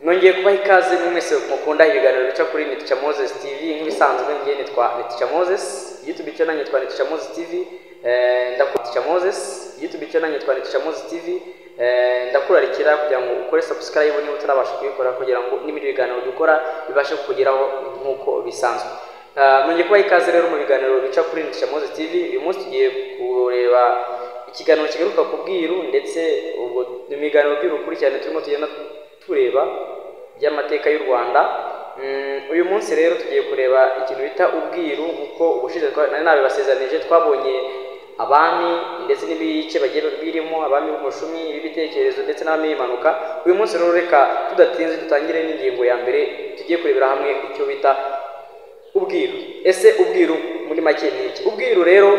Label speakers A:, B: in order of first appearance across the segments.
A: Nongeye kubaha ikaze mwese mukunda ibiganiro bica kuri Niticha Moses TV. Nk'ibisanzwe ngiye nitwa Niticha Moses, YouTube channel nitwa Niticha Moses TV. Niticha Moses, YouTube channel nitwa Niticha Moses TV. Ndakurarikira kugira ngo ukore subscribe niba utarabasha kubikora kugira ngo n'ibindi biganiro dukora bibashe kukugeraho nkuko bisanzwe. Nongeye kubaha ikaze rero mu biganiro bica kuri Niticha Moses TV. Uyu munsi tugiye kureba ikiganiro kigaruka ku bwiru, ndetse ubwo ibiganiro by'urukurikirane turimo tugenda tureba by'amateka y'u Rwanda. Uyu munsi rero tugiye kureba ikintu bita ubwiru, nkuko ubushize nabibasezeranyije. Twabonye abami ndetse n'ibice bagiye birimo abami b'umushumi, ibitekerezo ndetse n'abami b'impanuka. Uyu munsi rero reka tudatinze dutangire n'ingingo ya mbere, tugiye kurebera hamwe icyo bita ubwiru. Ese ubwiru muri make ni iki? Ubwiru rero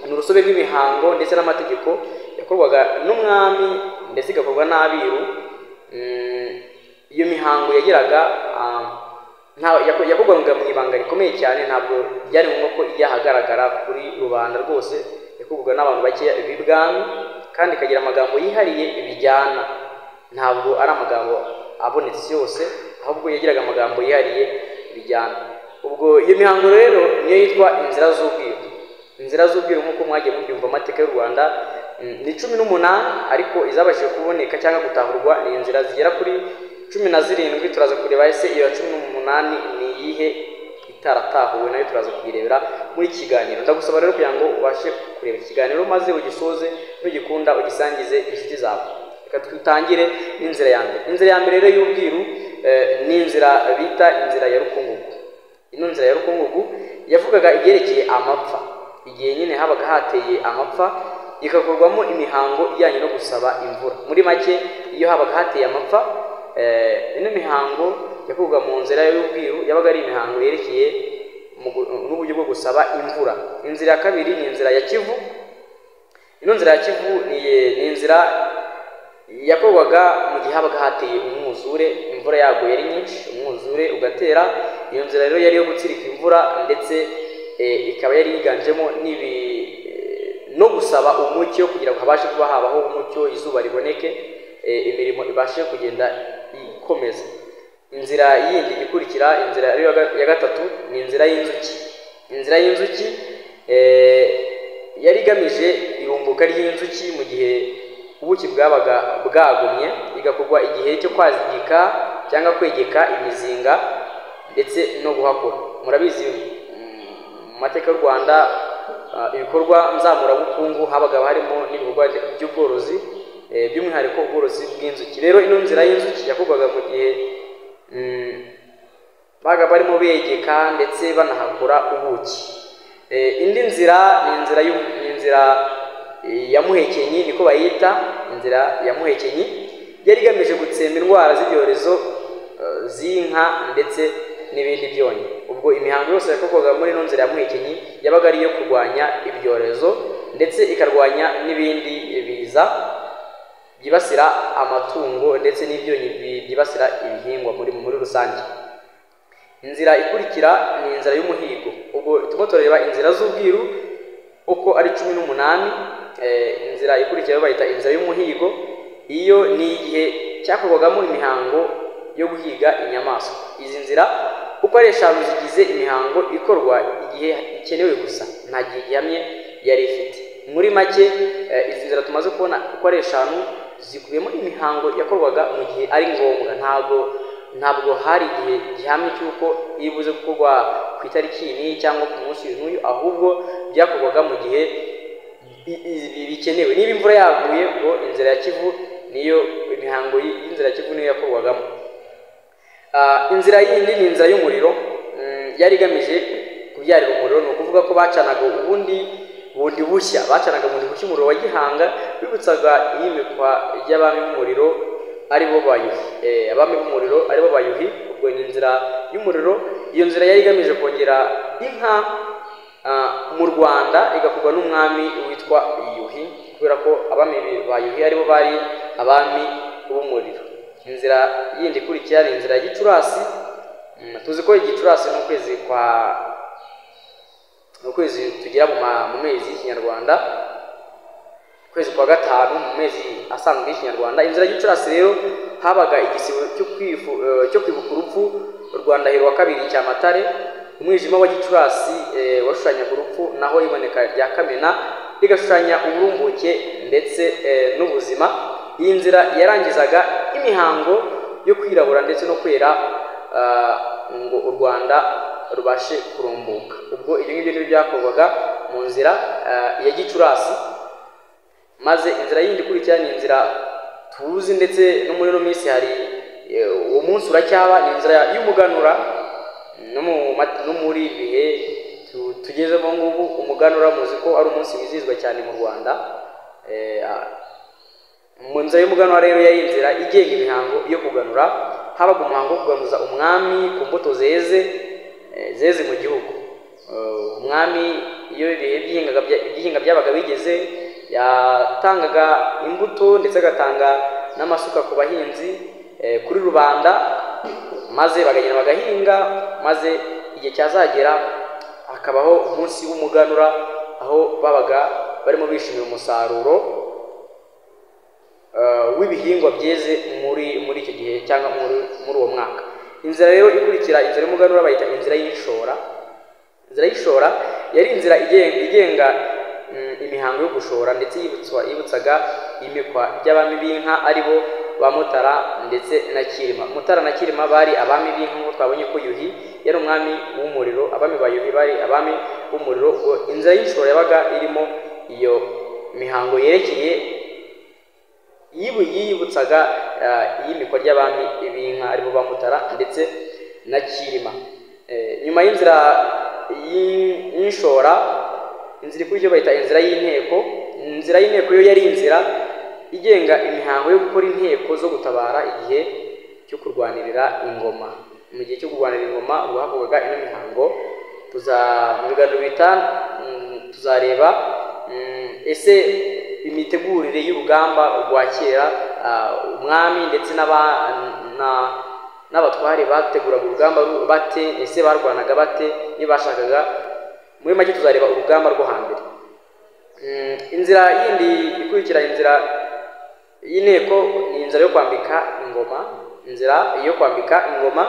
A: ni urusobe rw'imihango ndetse n'amategeko yakorwaga n'umwami ndetse igakorwa n'abiru. Iyo mihango yagiraga yakorwaga mu ibanga rikomeye cyane, ntabwo byari ngombwa ko yahagaragara kuri rubanda rwose. Yakorwaga n'abantu bake b'ibwami kandi ikagira amagambo yihariye bijyana, ntabwo ari amagambo abonetse yose, ahubwo yagiraga amagambo yihariye bijyana. Ubwo iyo mihango rero niyo yitwa inzira z'ubwiru. Inzira z'ubwiru nk'uko mwagiye mubyumva amateka y'u Rwanda ni 18, ariko izabashije kuboneka cyangwa gutahurwa ni inzira zigera kuri 17. Turaza kureba ese iyo 18 ni iyihe itaratahuwe, nayo turaza kuyirebera muri kiganiro. Ndagusaba rero kugira ngo ubashe kureba ikiganiro maze ugisoze, nugikunda ugisangize inshuti zawe. Reka tutangire n'inzira ya mbere. Inzira ya mbere rero y'ubwiru ni inzira bita inzira ya Rukungugu. Ino nzira ya Rukungugu yavugaga ibyerekeye amapfa, igihe nyine habaga hateye amapfa, ikakorwamo imihango ijyanye no gusaba imvura. Muri make iyo habaga hateye amapfa, ino mihango yakorwaga mu nzira y'ubwiru yabaga ari imihango yerekeye n'uburyo bwo gusaba imvura. Inzira ya kabiri ni inzira ya Kivu. Ino nzira ya Kivu ni inzira yakorwaga mu gihe habaga hateye umwuzure, imvura yaguye ari nyinshi, umwuzure ugatera. Iyo nzira rero yari yo gutsirika imvura, ndetse ikaba yari yiganjemo no gusaba umucyo kugira ngo habashe kuba habaho umucyo, izuba riboneke, imirimo ibashe kugenda ikomeza. Inzira yindi ikurikira, inzira ya gatatu, ni inzira y'inzuki. Inzira y'inzuki yari igamije irumbuka ry'inzuki mu gihe ubuki bwabaga bwagumye, igakorwa igihe cyo kwazigika cyangwa kwegeka imizinga ndetse no guhakora. Murabizi mu mateka y'u Rwanda ibikorwa nzamurabukungu habaga harimo n'ibikorwa by'ubworozi, by'umwihariko ubworozi bw'inzuki. Rero ino nzira y'inzuki yakorwaga mu gihe baga barimo begeka ndetse banahakora ubuki. Indi nzira ni inzira ya Muhekenyi, niko bayita. Inzira ya Muhekenyi yari igamije gutsemba indwara z'ibyorezo z'inka ndetse n'ibindi byonyi. Ubwo imihango yose yakorwaga muri ino nzira ya Muhekenyi yabaga ari iyo kurwanya ibyorezo ndetse ikarwanya n'ibindi biza byibasira amatungo ndetse n'ibyonyi byibasira ibihingwa muri rusange. Inzira ikurikira ni inzira y'umuhigo. Ubwo turimo turareba inzira z'ubwiru uko ari 18. Inzira ikurikira bayita inzira y'umuhigo. Iyo ni igihe cyakorwagamo imihango yo guhiga inyamaswa. Izi nzira uko ari 5 zigize imihango ikorwa igihe ikenewe gusa, nta gihe gihamye yari ifite. Muri make izi nzira tumaze kubona uko ari 5 zikubiyemo imihango yakorwaga mu gihe ari ngombwa. Ntabwo hari igihe gihamye cy'uko ibuze gukorwa ku itariki iyi cyangwa ku munsi n'uyu, ahubwo byakorwaga mu gihe bikenewe. Niba imvura yaguye, ngo inzira ya Kivu niyo imihango y'inzira ya Kivu niyo yakorwagamo. Inzira yindi ni inzira y'umuriro. Yari igamije kubyarira umuriro, ni ukuvuga ko bacanaga bundi bushya, bacanaga bundi bushya umuriro wa Gihanga, bibutsaga iyimikwa ry'abami b'umuriro aribo bayuhi. Abami b'umuriro aribo bayuhi. Ubwo ni inzira y'umuriro. Iyo nzira yari igamije kongera inka mu Rwanda, igakorwa n'umwami witwa Yuhi, kubera ko abami ba Yuhi aribo bari abami b'umuriro. Inzira yindi ikurikira ni inzira ya Gicurasi. Tuzi ko Gicurasi ni ukwezi tugira mu mezi y'Ikinyarwanda, ukwezi kwa gatanu mu mezi asanzwe y'Ikinyarwanda. Inzira ya Gicurasi rero habaga igisibo cyo kwibuka urupfu rwa Ndahiro wa kabiri Cyamatare. Umwijima wa Gicurasi washushanyaga urupfu, naho iboneka rya Kamena rigashushanya uburumbuke ndetse n'ubuzima. Iyi nzira yarangizaga imihango yo kwirabura ndetse no kwera ngo u Rwanda rubashe kurumbuka. Ubwo ibyo ngibyo nibyo byakorwaga mu nzira ya Gicurasi. Maze inzira yindi ikurikira ni inzira tuzi, ndetse no muri no minsi hari uwo munsi uracyaba, ni inzira y'umuganura. No muri bihe tugezemo ngubu, umuganura muzi ko ari umunsi wizihizwa cyane mu Rwanda. Mu nzira y'umuganura rero yari inzira igenga imihango yo kuganura. Habaga umuhango wo kuganuza umwami ku mbuto zeze mu gihugu. Umwami iyo ibihe by'ihinga byabaga bigeze, yatangaga imbuto ndetse agatanga n'amasuka ku bahinzi kuri rubanda, maze bagenda bagahinga, maze igihe cyazagera hakabaho umunsi w'umuganura, aho babaga barimo bishimira umusaruro w'ibihingwa byeze muri icyo gihe cyangwa muri uwo mwaka. Inzira rero ikurikira inzira y'umuganura bayita inzira y'ishora. Inzira y'ishora yari inzira igenga imihango yo gushora, ndetse yibutsaga imikwa ry'abami b'inka aribo ba Mutara ndetse na Cyilima. Mutara na Cyilima bari abami b'inka, nk'uko twabonye ko Yuhi yari umwami w'umuriro, abami ba Yuhi bari abami b'umuriro. Inzira y'ishora yabaga irimo iyo mihango yerekeye yibutsaga iy'imikwa ry'abami b'inka aribo ba Mutara ndetse na Cyilima. Nyuma y'inzira y'inshora, inzira ikurikira bayita inzira y'inteko. Inzira y'inteko yo yari inzira igenga imihango yo gukora inteko zo gutabara igihe cyo kurwanirira ingoma. Mu gihe cyo kurwanirira ingoma ubwo hakorwaga ino mihango. Mu biganiro tuzareba ese imitegurire y'urugamba rwa kera, umwami ndetse n'abatware bateguraga urugamba bate, ese barwanaga bate, niyo bashakaga. Muri make tuzareba urugamba rwo hambere. Inzira yindi ikurikira inzira y'inteko ni inzira yo kwambika ingoma. Inzira yo kwambika ingoma,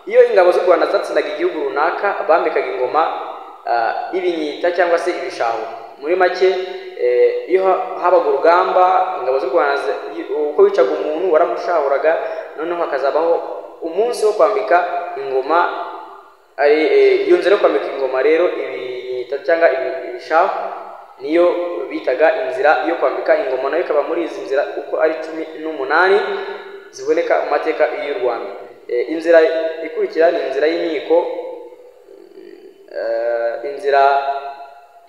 A: iyo ingabo z'u Rwanda zatsindaga igihugu runaka, bambikaga ingoma ibinyita cyangwa se ibishahu. Muri make iyo habaga urugamba, ingabo z'u Rwanda uko wicaga umuntu waramushahuraga, noneho hakazabaho umunsi wo kwambika ingoma. Iyo nzira yo kwambika ingoma rero, ibinyita cyangwa ibishahu, niyo bitaga inzira yo kwambika ingoma. Nayo ikaba muri izi nzira uko ari 18 ziboneka mu mateka y'u Rwanda. Inzira ikurikira ni inzira y'inkiko. Inzira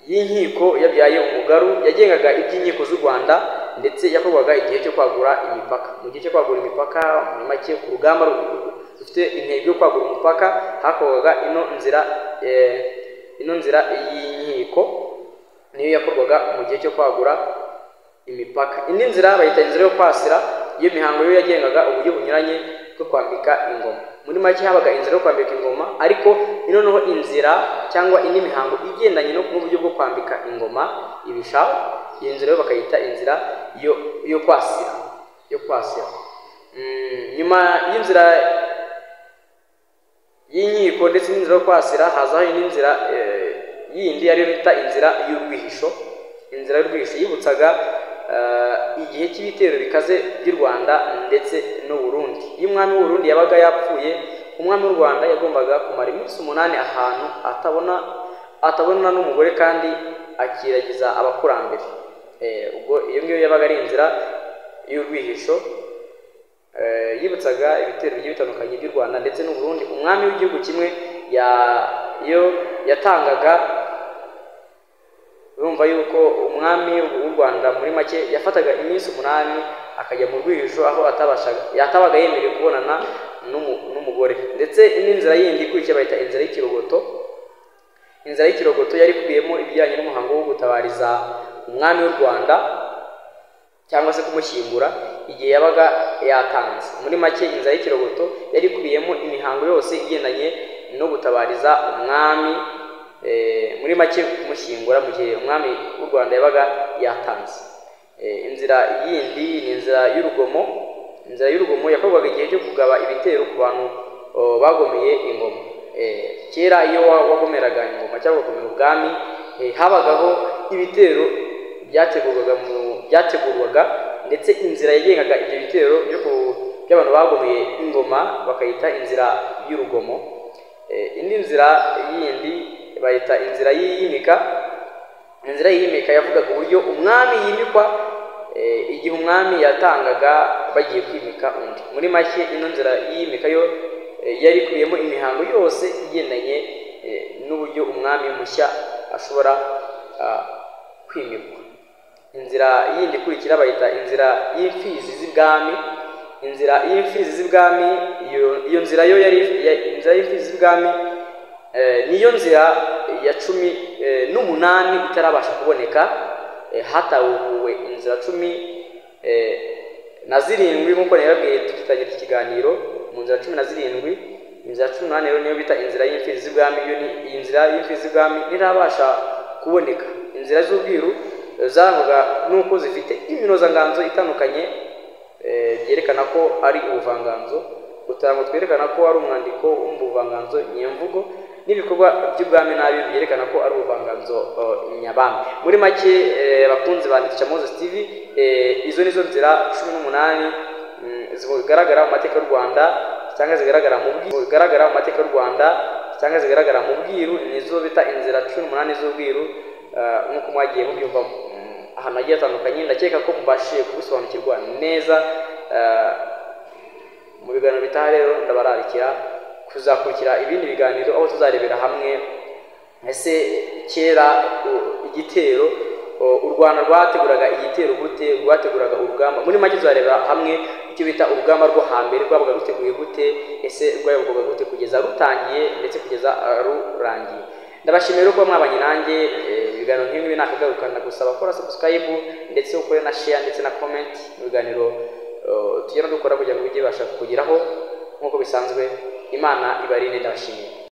A: y'inkiko yabyaye umugaru, yagengaga iby'inkiko z'u Rwanda, ndetse yakorwaga igihe cyo kwagura imipaka. Mu gihe cyo kwagura imipaka, muri make ku rugamba rufite intego yo kwagura umupaka, hakorwaga ino nzira y'inkiko, niyo yakorwaga mu gihe cyo kwagura imipaka. Indi nzira bayita inzira yo kwasira. Iyo mihango yo yagengaga uburyo bunyuranye bwo kwambika ingoma. Muri make habaga inzira yo kwambika ingoma, ariko noneho inzira cyangwa indi mihango igendanye n'uburyo bwo kwambika ingoma ibishahu, iyo nzira yo bakayita inzira yo kwasira. Nyuma y'inzira y'inkiko ndetse n'inzira yo kwasira, hazaho indi nzira yindi ariyo bita inzira y'urwihisho. Inzira y'urwihisho yibutsaga igihe cy'ibitero bikaze by'u Rwanda ndetse n'u Burundi. Iyo umwami w'u Burundi yabaga yapfuye, umwami w'u Rwanda yagombaga kumara iminsi 8 ahantu atabona n'umugore kandi akiragiza abakurambere. Ubwo iyo ngiyo yabaga ari inzira y'urwihisho, yibutsaga ibitero bigiye bitandukanye by'u Rwanda ndetse n'u Burundi. Umwami w'igihugu kimwe iyo yatangaga, urumva yuko umwami w'u Rwanda muri make yafataga iminsi 8 akajya mu rwihisho, aho yatabaga yemerewe kubonana n'umugore. Ndetse indi nzira yindi ikurikira bayita inzira y'ikirogoto. Inzira y'ikirogoto yari ikubiyemo ibijyanye n'umuhango wo gutabariza umwami w'u Rwanda cyangwa se kumushyingura igihe yabaga yatanze. Muri make inzira y'ikirogoto yari ikubiyemo imihango yose igendanye no gutabariza umwami, muri make kumushyingura mu gihe umwami w'u Rwanda yabaga yatanze. Inzira yindi ni inzira y'urugomo. inzira y'urugomo yakorwaga igihe cyo kugaba ibitero ku bantu bagomeye ingoma. Kera iyo wagomeraga ingoma cyangwa gukomera ubwami, habagaho ibitero byategurwaga ndetse inzira yagengaga ibyo bitero by'abantu bagomeye ingoma bakayita inzira y'urugomo. Indi nzira yindi bayita inzira y'iyimika. Inzira y'iyimika yavugaga uburyo umwami yimikwa igihe umwami yatangaga bagiye kwimika undi. Muri make ino nzira y'iyimika yo yari ikubiyemo imihango yose igendanye n'uburyo umwami mushya ashobora kwimikwa. Inzira yindi ikurikira bayita inzira y'imfizi z'ibwami. Inzira y'imfizi z'ibwami, iyo nzira yo yari inzira y'imfizi z'ibwami, niyo nzira ya 18 itarabasha kuboneka. Hatahuwe inzira 17 nk'uko nababwiye tugitangira ikiganiro. Mu nzira 17, inzira 18 rero niyo bita inzira y'imfizi z'ibwami. Iyo ni inzira y'imfizi z'ibwami ntirabasha kuboneka. Inzira z'ubwiru zavuga nuko zifite iminozanganzo itandukanye, byerekana ko ari ubuvanganzo. Uturango twerekana ko ari umwandiko w'ubuvanganzo nyemvugo, n'ibikorwa by'ubwami nabi byerekana ko ari ubuvanganzo nyabami. Muri make bakunzi bandikisha Moses TV, izo nizo nzira 18 zigaragara mu mateka y'u Rwanda cyangwa zigaragara mu bwiru, nizo bita inzira 18 z'ubwiru. Nk'uko mwagiye mubyumva ahantu hagiye hatandukanye, ndakeka ko mubashije kubisobanukirwa neza. Mu biganiro bitaha rero ndabararikira kuzakurikira ibindi biganiro aho tuzarebera hamwe ese kera igitero u Rwanda rwateguraga igitero gute, rwateguraga urugamba. Muri make tuzarebera hamwe icyo bita urugamba rwo hambere rwabaga ruteguye gute, ese rwayoborwaga gute kugeza rutangiye ndetse kugeza rurangiye. Ndabashimira ko mwabanye nanjye ibiganiro nk'ibi nakagaruka, ndagusaba gukora subscribe ndetse ukore na share ndetse na comment mu biganiro tugenda dukora kugira ngo bijye basha kugeraho nk'uko bisanzwe. Imana ibarinde, ndabashimiye.